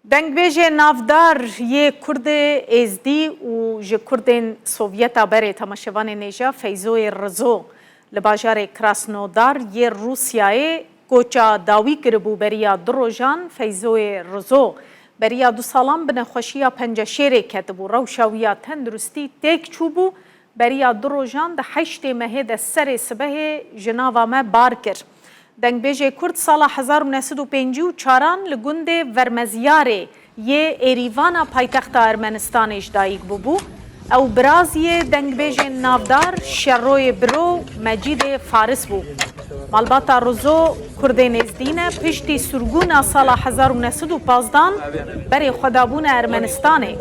دنگبیجه نافدار یه کرد ازدی و جه کردین سوویتا بره تماشوان نیجا فیزوی رزو لباجار کراسنودار یه روسیای کوچا داوی کربو بریا دروژان فیزوی رزو بریا 2 سالان بنه خوشیا پنجشیره کتبو روشاویا تندرستی تک چوبو بریا دروژان ده 8 مهه ده سر سبه جناوا ما بار کرد. دنگبیجه کرد سال 1954 لگند ورمزیاره یه ایریوانا پایتخت ارمنستان اجدایگ ببو او برازی دنگبیجه نافدار شروع برو مجید فارس بو. مالباتا روزو کردین ازدینه پشتی سرگون سال 1915 بری خدابون ارمنستانه.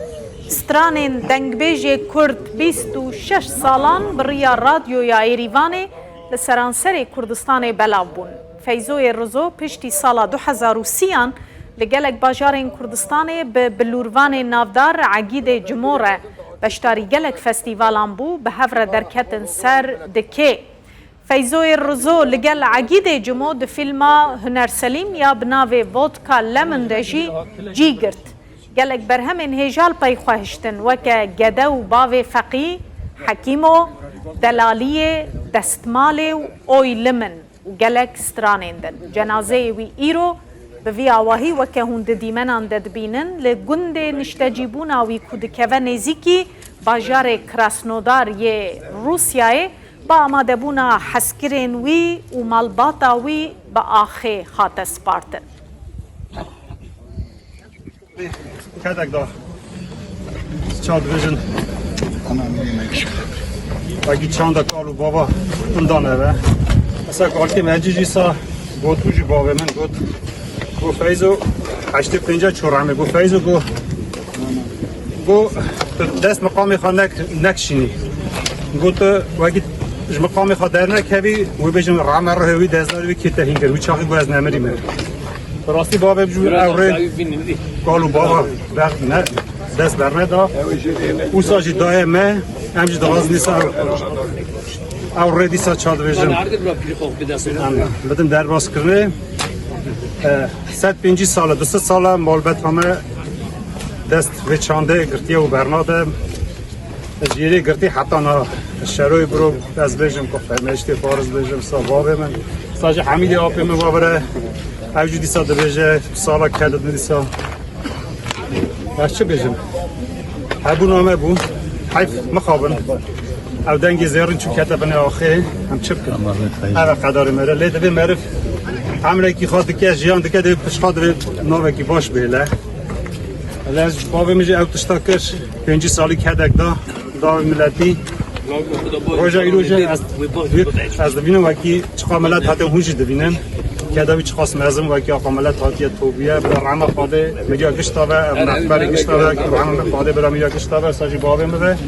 سترانین دنگبیجه کرد 26 سالان بریا رادیو یا ایریوانه لسرانسر کردستان بلاو بون. فیزوی رزو پشتی سال 2030 لگلک باجارین کردستان به بلوروان نافدار عقید جموره بشتاری گلک فستیوالان بو به هفر درکتن سر دکه. فیزوی رزو لگل عقید جمو ده فیلم هنر سلیم یا بناوی ودکا لمن دجی جی گرد. گلک برهمین هیجال پای خواهشتن وکه گده و باوی فقی حکیمو دلالی دستمال و اوی لمن و گلک سترانیندن. جنازه وی ایرو به وی آواهی وکه هند دیمنان ددبینن لگند نشتجیبون آوی کودکوه نیزیکی باجار کراسنودار یه روسیای با آماده بونا حسکرین وی و مالباتا وی با آخه خات سپارتن. Kijk daar. Child Vision. Bagi chanda kalu baba bundan eve. Mesela kalki meclisa gotucu baba men go feyzo 85 çorame go feyzo go dest maqami khanak nakshini. Go to bagi maqami khaderna kevi و بجم رامر روی دزداری وی کته هنگر وی چاقی باز نمیری من. راستی بابا بجو اوره کالو بابا وقت نه دست برنه دا او ساجی دای مه همجی دواز نیسا اوره دیسا چاد ویژم بدن در باز کرنه 105 ساله 200 ساله مالبت همه دست و چانده گرتیه و برناده جیری گرتی حتی نا شروع برو از بیجم که فرمشتی فارز بیجم سا بابه من ساجی حمیدی آپی من بابره اوجو دیسا ده بیجه سالا کدد ندیسا باش چه بیجم هبو نامه بو حیف مخابن او دنگی زیرین چو کتبنه آخه هم چه بکن او قداری مره لیده بی مرف عمله کی خواد دکی از جیان دکی ده پش خواد نوه کی باش بیله از بابه میجه او تشتا کش 5 سالی کدک دا ملتی روژا ای روژا از دبینم وکی چقا ملت حتی هونجی دبینم که داوی چخواست مزم وکی آقا ملت حتی توبیه برا رحمه خواده میگه گشتاوه منحبری گشتاوه که رحمه خواده برا میگه گشتاوه ساجی بابه مده